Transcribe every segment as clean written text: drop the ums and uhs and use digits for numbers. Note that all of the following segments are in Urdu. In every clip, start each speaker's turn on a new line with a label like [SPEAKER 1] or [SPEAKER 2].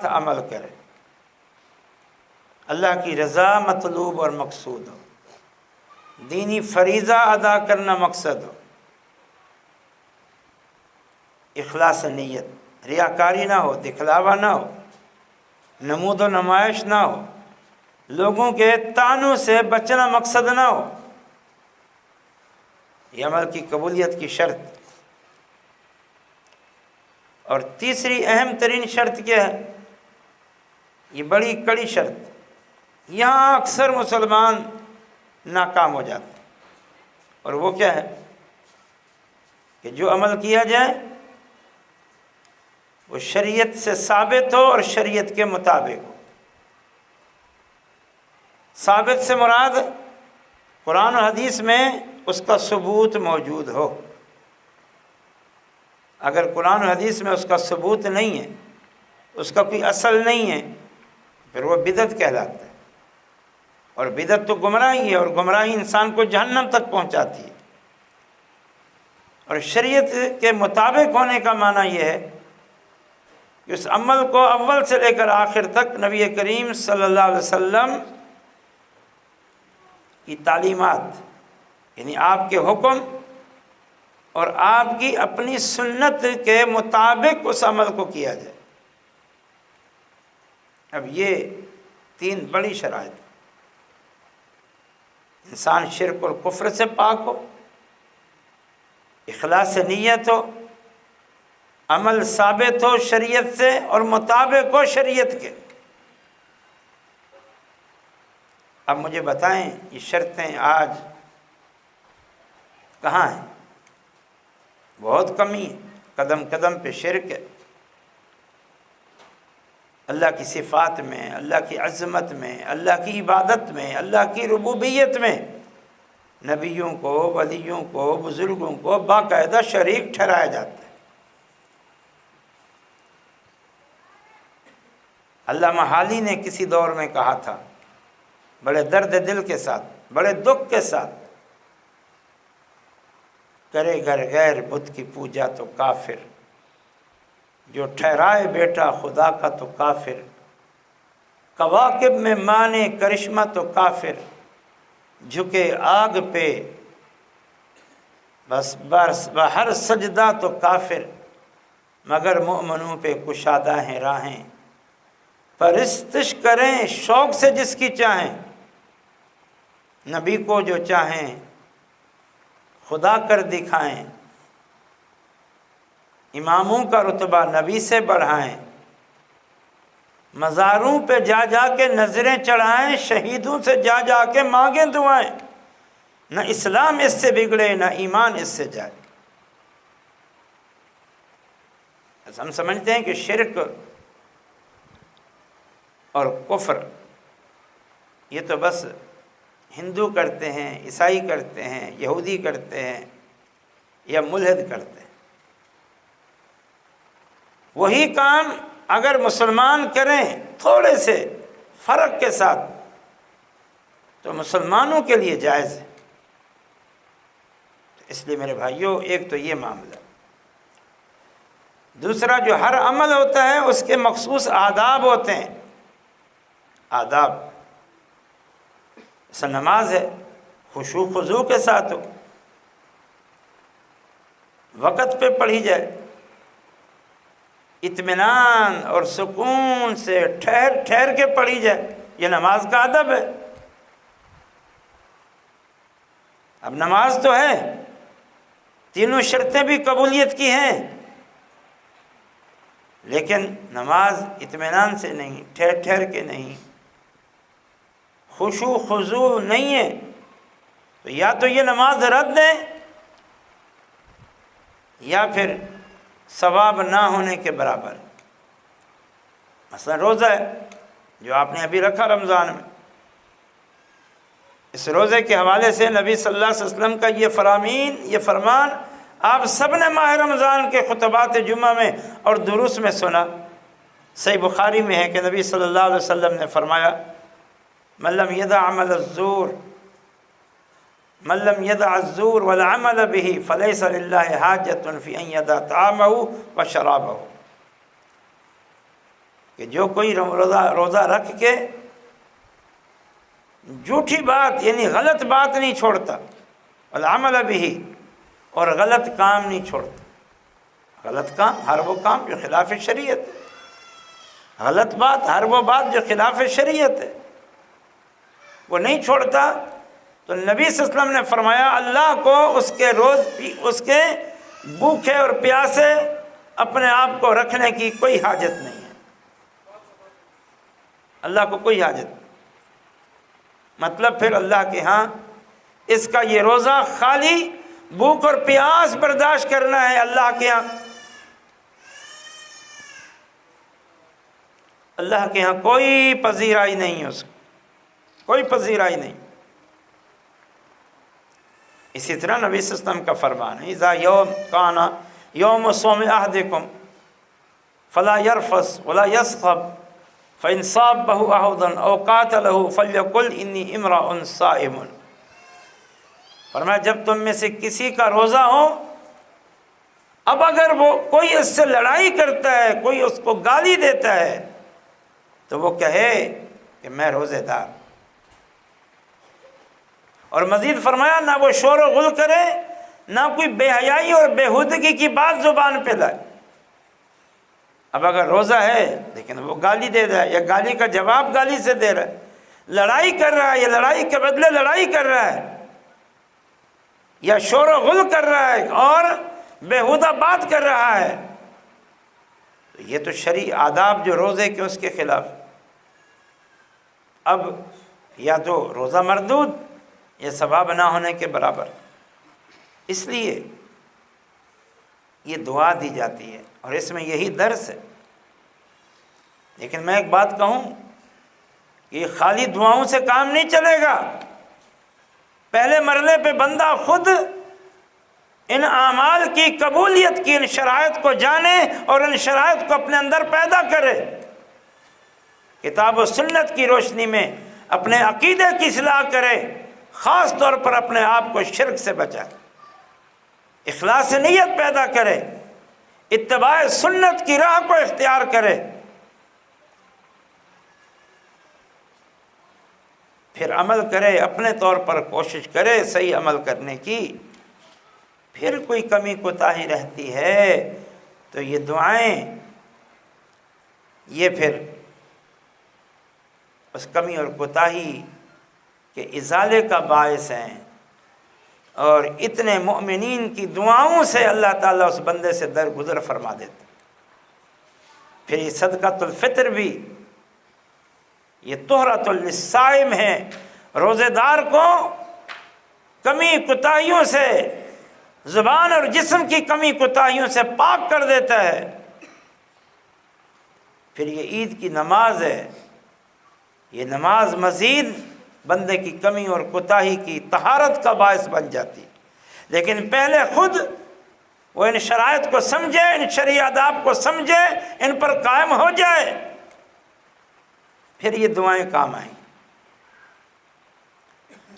[SPEAKER 1] عمل کرے، اللہ کی رضا مطلوب اور مقصود ہو، دینی فریضہ ادا کرنا مقصد ہو، اخلاص نیت، ریاکاری نہ ہو، دکھلاوا نہ ہو، نمود و نمائش نہ ہو، لوگوں کے طعنوں سے بچنا مقصد نہ ہو، یہ عمل کی قبولیت کی شرط۔ اور تیسری اہم ترین شرط کیا ہے؟ یہ بڑی کڑی شرط، یہاں اکثر مسلمان ناکام ہو جاتے ہیں، اور وہ کیا ہے کہ جو عمل کیا جائے وہ شریعت سے ثابت ہو اور شریعت کے مطابق ہو۔ ثابت سے مراد قرآن و حدیث میں اس کا ثبوت موجود ہو۔ اگر قرآن و حدیث میں اس کا ثبوت نہیں ہے، اس کا کوئی اصل نہیں ہے، پھر وہ بدعت کہلاتا ہے، اور بدعت تو گمراہی ہے، اور گمراہی انسان کو جہنم تک پہنچاتی ہے۔ اور شریعت کے مطابق ہونے کا معنی یہ ہے کہ اس عمل کو اول سے لے کر آخر تک نبی کریم صلی اللہ علیہ وسلم کی تعلیمات، یعنی آپ کے حکم اور آپ کی اپنی سنت کے مطابق اس عمل کو کیا جائے۔ اب یہ تین بڑی شرائط، انسان شرک اور کفر سے پاک ہو، اخلاص نیت ہو، عمل ثابت ہو شریعت سے اور مطابق ہو شریعت کے۔ اب مجھے بتائیں یہ شرطیں آج کہاں ہیں؟ بہت کمی ہے، قدم قدم پہ شرک ہے، اللہ کی صفات میں، اللہ کی عظمت میں، اللہ کی عبادت میں، اللہ کی ربوبیت میں نبیوں کو، ولیوں کو، بزرگوں کو باقاعدہ شریک ٹھہرایا جاتا ہے۔ علامہ حالی نے کسی دور میں کہا تھا، بڑے درد دل کے ساتھ، بڑے دکھ کے ساتھ، کرے گر غیر بت کی پوجا تو کافر، جو ٹھہرائے بیٹا خدا کا تو کافر، کواکب میں مانے کرشمہ تو کافر، جھکے آگ پہ بس ہر سجدہ تو کافر، مگر مؤمنوں پہ کشادہ ہیں راہیں، پرستش کریں شوق سے جس کی چاہیں، نبی کو جو چاہیں خدا کر دکھائیں، اماموں کا رتبہ نبی سے بڑھائیں، مزاروں پہ جا جا کے نظریں چڑھائیں، شہیدوں سے جا جا کے مانگیں دعائیں، نہ اسلام اس سے بگڑے نہ ایمان اس سے جائے۔ ہم سمجھتے ہیں کہ شرک اور کفر یہ تو بس ہندو کرتے ہیں، عیسائی کرتے ہیں، یہودی کرتے ہیں یا ملحد کرتے ہیں۔ وہی کام اگر مسلمان کریں تھوڑے سے فرق کے ساتھ تو مسلمانوں کے لیے جائز ہے۔ اس لیے میرے بھائیوں، ایک تو یہ معاملہ، دوسرا جو ہر عمل ہوتا ہے اس کے مخصوص آداب ہوتے ہیں۔ آداب جیسا نماز ہے، خشوع خضوع کے ساتھ ہو، وقت پہ پڑھی جائے، اطمینان اور سکون سے ٹھہر ٹھہر کے پڑھی جائے، یہ نماز کا ادب ہے۔ اب نماز تو ہے، تینوں شرطیں بھی قبولیت کی ہیں، لیکن نماز اطمینان سے نہیں، ٹھہر ٹھہر کے نہیں، خشوع خضوع نہیں ہے، تو یا تو یہ نماز رد ہے یا پھر ثواب نہ ہونے کے برابر۔ مثلا روزہ ہے جو آپ نے ابھی رکھا رمضان میں، اس روزے کے حوالے سے نبی صلی اللہ علیہ وسلم کا یہ فرامین، یہ فرمان آپ سب نے ماہ رمضان کے خطبات جمعہ میں اور دروس میں سنا۔ صحیح بخاری میں ہے کہ نبی صلی اللہ علیہ وسلم نے فرمایا، من لم يدع عمل الزور من لم يدع الزور والعمل به فليس لله حاجة في أن يدع طعامه وشرابه۔ کہ جو کوئی روزہ رکھ کے جھوٹی بات یعنی غلط بات نہیں چھوڑتا، والعمل به، اور غلط کام نہیں چھوڑتا۔ غلط کام ہر وہ کام جو خلاف شریعت ہے، غلط بات ہر وہ بات جو خلاف شریعت ہے، وہ نہیں چھوڑتا، تو نبی صلی اللہ علیہ وسلم نے فرمایا اللہ کو اس کے بھوکے اور پیاسے اپنے آپ کو رکھنے کی کوئی حاجت نہیں ہے، اللہ کو کوئی حاجت نہیں۔ مطلب پھر اللہ کے ہاں اس کا یہ روزہ خالی بھوک اور پیاس برداشت کرنا ہے، اللہ کے ہاں اللہ کے ہاں کوئی پذیرائی نہیں ہے، اس کو کوئی پذیرائی نہیں۔ اسی طرح نبی صلی اللہ علیہ وسلم کا فرمان ہے اذا کان یوم صوم احدکم فلا يرفث ولا يصخب فإن صابه أحد أو قاتله فليقل إني امرؤ صائم۔ فرمایا جب تم میں سے کسی کا روزہ ہو، اب اگر وہ کوئی اس سے لڑائی کرتا ہے، کوئی اس کو گالی دیتا ہے، تو وہ کہے کہ میں روزے دار۔ اور مزید فرمایا نہ وہ شور و غل کرے، نہ کوئی بے حیائی اور بےہودگی کی بات زبان پہ لائے۔ اب اگر روزہ ہے لیکن وہ گالی دے رہا ہے یا گالی کا جواب گالی سے دے رہا ہے، لڑائی کر رہا ہے یا لڑائی کے بدلے لڑائی کر رہا ہے، یا شور و غل کر رہا ہے اور بےہودہ بات کر رہا ہے، تو یہ تو شرعی آداب جو روزے کے اس کے خلاف۔ اب یا تو روزہ مردود یا ثواب نہ ہونے کے برابر، اس لیے یہ دعا دی جاتی ہے اور اس میں یہی درس ہے۔ لیکن میں ایک بات کہوں کہ یہ خالی دعاؤں سے کام نہیں چلے گا، پہلے مرحلے پہ بندہ خود ان اعمال کی قبولیت کی ان شرائط کو جانے اور ان شرائط کو اپنے اندر پیدا کرے، کتاب و سنت کی روشنی میں اپنے عقیدے کی اصلاح کرے، خاص طور پر اپنے آپ کو شرک سے بچائے، اخلاص نیت پیدا کرے، اتباع سنت کی راہ کو اختیار کرے، پھر عمل کرے، اپنے طور پر کوشش کرے صحیح عمل کرنے کی۔ پھر کوئی کمی کوتاہی رہتی ہے تو یہ دعائیں یہ پھر اس کمی اور کوتاہی کے ازالے کا باعث ہیں، اور اتنے مؤمنین کی دعاؤں سے اللہ تعالیٰ اس بندے سے درگزر فرما دیتا۔ پھر یہ صدقۃ الفطر بھی یہ طہرۃ للصائم ہے، روزے دار کو کمی کوتاہیوں سے، زبان اور جسم کی کمی کوتاہیوں سے پاک کر دیتا ہے۔ پھر یہ عید کی نماز ہے، یہ نماز مزید بندے کی کمی اور کوتاہی کی طہارت کا باعث بن جاتی، لیکن پہلے خود وہ ان شرائط کو سمجھے، ان شرعی آداب کو سمجھے، ان پر قائم ہو جائے، پھر یہ دعائیں کام آئیں۔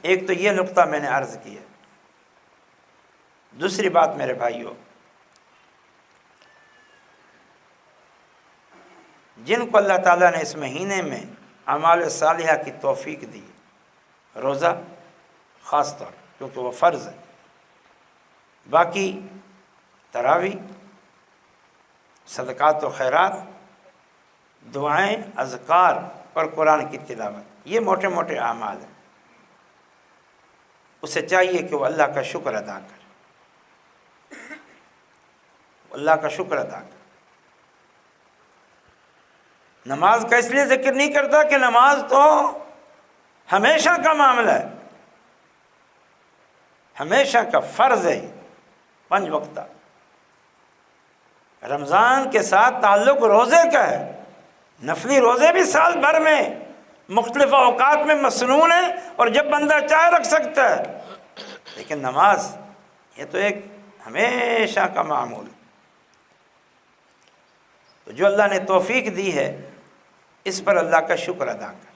[SPEAKER 1] ایک تو یہ نقطہ میں نے عرض کیا۔ دوسری بات میرے بھائیوں، جن کو اللہ تعالیٰ نے اس مہینے میں اعمال صالحہ کی توفیق دی، روزہ خاص طور کیونکہ وہ فرض ہے، باقی تراویح، صدقات و خیرات، دعائیں، اذکار اور قرآن کی تلاوت، یہ موٹے موٹے اعمال ہیں، اسے چاہیے کہ وہ اللہ کا شکر ادا کرے، اللہ کا شکر ادا کرے۔ نماز کا اس لیے ذکر نہیں کرتا کہ نماز تو ہمیشہ کا معاملہ ہے، ہمیشہ کا فرض ہے، 5 وقتہ۔ رمضان کے ساتھ تعلق روزے کا ہے، نفلی روزے بھی سال بھر میں مختلف اوقات میں مسنون ہیں اور جب بندہ چاہے رکھ سکتا ہے، لیکن نماز یہ تو ایک ہمیشہ کا معمول ہے۔ تو جو اللہ نے توفیق دی ہے اس پر اللہ کا شکر ادا کر،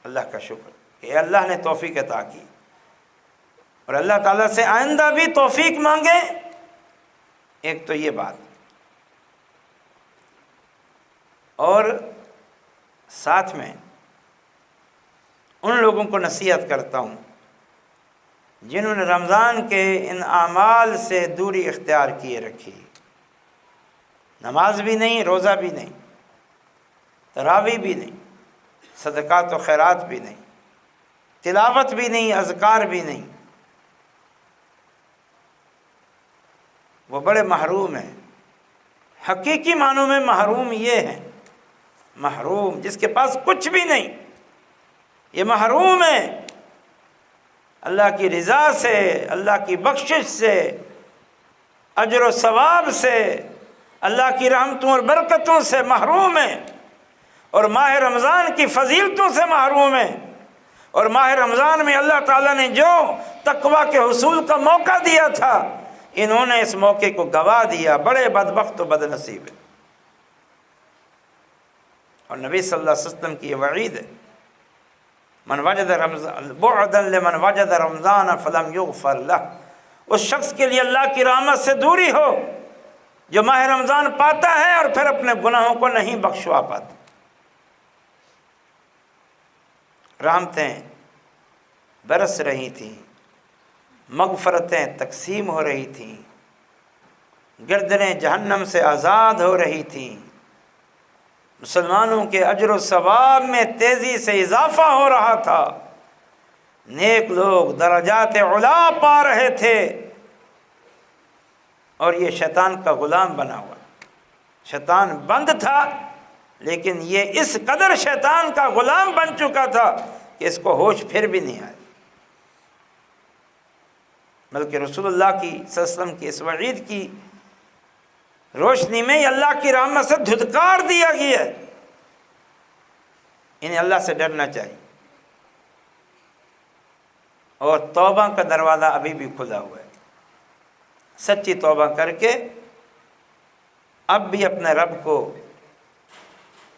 [SPEAKER 1] اللہ کا شکر کہ اے اللہ نے توفیق عطا کی، اور اللہ تعالیٰ سے آئندہ بھی توفیق مانگے۔ ایک تو یہ بات، اور ساتھ میں ان لوگوں کو نصیحت کرتا ہوں جنہوں نے رمضان کے ان اعمال سے دوری اختیار کیے رکھی، نماز بھی نہیں، روزہ بھی نہیں، تراویح بھی نہیں، صدقات و خیرات بھی نہیں، تلاوت بھی نہیں، اذکار بھی نہیں، وہ بڑے محروم ہیں۔ حقیقی معنوں میں محروم یہ ہیں، محروم جس کے پاس کچھ بھی نہیں، یہ محروم ہے اللہ کی رضا سے، اللہ کی بخشش سے، اجر و ثواب سے، اللہ کی رحمتوں اور برکتوں سے محروم ہیں، اور ماہ رمضان کی فضیلتوں سے محروم ہیں۔ اور ماہ رمضان میں اللہ تعالیٰ نے جو تقویٰ کے حصول کا موقع دیا تھا، انہوں نے اس موقع کو گوا دیا، بڑے بدبخت و بد نصیب ہیں۔ اور نبی صلی اللہ علیہ وسلم کی یہ وعید ہے، من وجد رمضان بعدا لمن وجد رمضان فلم یغفر لہ، اس شخص کے لیے اللہ کی رحمت سے دوری ہو جو ماہ رمضان پاتا ہے اور پھر اپنے گناہوں کو نہیں بخشوا پاتا۔ رحمتیں برس رہی تھیں، مغفرتیں تقسیم ہو رہی تھیں، گردنیں جہنم سے آزاد ہو رہی تھیں، مسلمانوں کے اجر و ثواب میں تیزی سے اضافہ ہو رہا تھا، نیک لوگ درجات علا پا رہے تھے، اور یہ شیطان کا غلام بنا ہوا، شیطان بند تھا لیکن یہ اس قدر شیطان کا غلام بن چکا تھا کہ اس کو ہوش پھر بھی نہیں آئی، بلکہ رسول اللہ کی صلی اللہ علیہ وسلم کی اس وعید کی روشنی میں یہ اللہ کی رحمت سے دھتکار دیا گیا ہے۔ انہیں اللہ سے ڈرنا چاہیے، اور توبہ کا دروازہ ابھی بھی کھلا ہوا ہے، سچی توبہ کر کے اب بھی اپنے رب کو،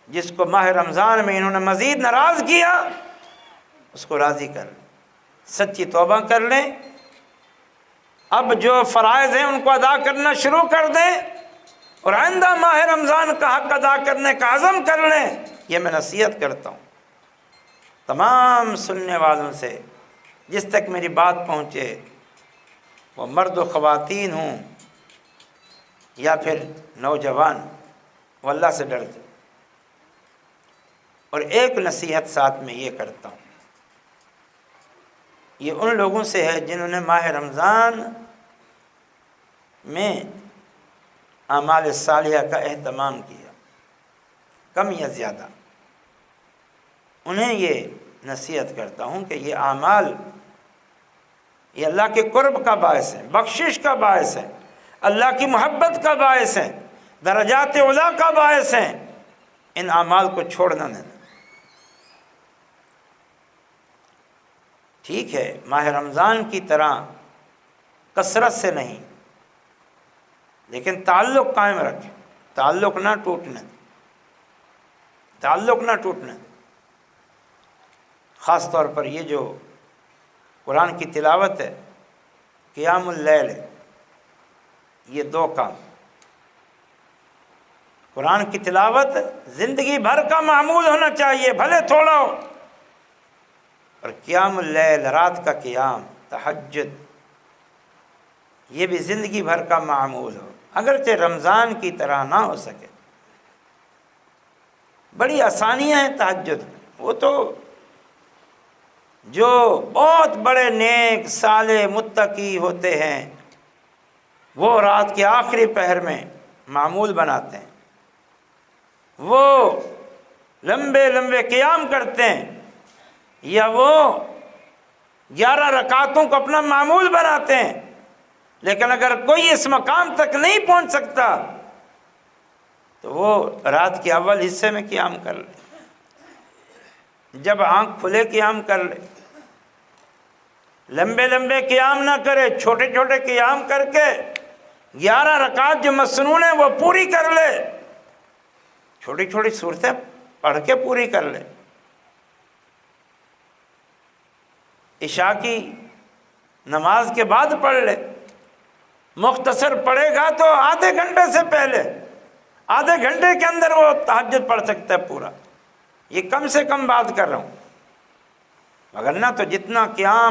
[SPEAKER 1] جس کو ماہ رمضان میں انہوں نے مزید ناراض کیا، اس کو راضی کر لیں، سچی توبہ کر لیں، اب جو فرائض ہیں ان کو ادا کرنا شروع کر دیں، اور آئندہ ماہ رمضان کا حق ادا کرنے کا عزم کر لیں۔ یہ میں نصیحت کرتا ہوں تمام سننے والوں سے، جس تک میری بات پہنچے، وہ مرد و خواتین ہوں یا پھر نوجوان، وہ اللہ سے ڈر جائے۔ اور ایک نصیحت ساتھ میں یہ کرتا ہوں، یہ ان لوگوں سے ہے جنہوں نے ماہ رمضان میں اعمال صالحہ کا اہتمام کیا، کم یا زیادہ، انہیں یہ نصیحت کرتا ہوں کہ یہ اعمال یہ اللہ کے قرب کا باعث ہے، بخشش کا باعث ہے، اللہ کی محبت کا باعث ہے، درجات علا کا باعث ہیں، ان اعمال کو چھوڑنا نہیں۔ ٹھیک ہے ماہ رمضان کی طرح کثرت سے نہیں، لیکن تعلق قائم رکھیں، تعلق نہ ٹوٹنے دیں، تعلق نہ ٹوٹنے دیں۔ خاص طور پر یہ جو قرآن کی تلاوت ہے، قیام اللیل ہے، یہ دو کام، قرآن کی تلاوت زندگی بھر کا معمول ہونا چاہیے، بھلے تھوڑا ہو، اور قیام اللیل، رات کا قیام، تہجد، یہ بھی زندگی بھر کا معمول ہو، اگرچہ رمضان کی طرح نہ ہو سکے۔ بڑی آسانیاں ہیں تہجد میں، وہ تو جو بہت بڑے نیک صالح متقی ہوتے ہیں وہ رات کے آخری پہر میں معمول بناتے ہیں، وہ لمبے لمبے قیام کرتے ہیں، یا وہ 11 رکعتوں کو اپنا معمول بناتے ہیں۔ لیکن اگر کوئی اس مقام تک نہیں پہنچ سکتا تو وہ رات کے اول حصے میں قیام کر لے، جب آنکھ کھلے قیام کر لے، لمبے لمبے قیام نہ کرے، چھوٹے چھوٹے قیام کر کے 11 رکعت جو مسنون ہیں وہ پوری کر لے، چھوٹی چھوٹی صورتیں پڑھ کے پوری کر لے۔ عشاء کی نماز کے بعد پڑھ لے، مختصر پڑھے گا تو آدھے گھنٹے سے پہلے، آدھے گھنٹے کے اندر وہ تہجد پڑھ سکتا ہے پورا، یہ کم سے کم بات کر رہا ہوں، وگرنہ تو جتنا قیام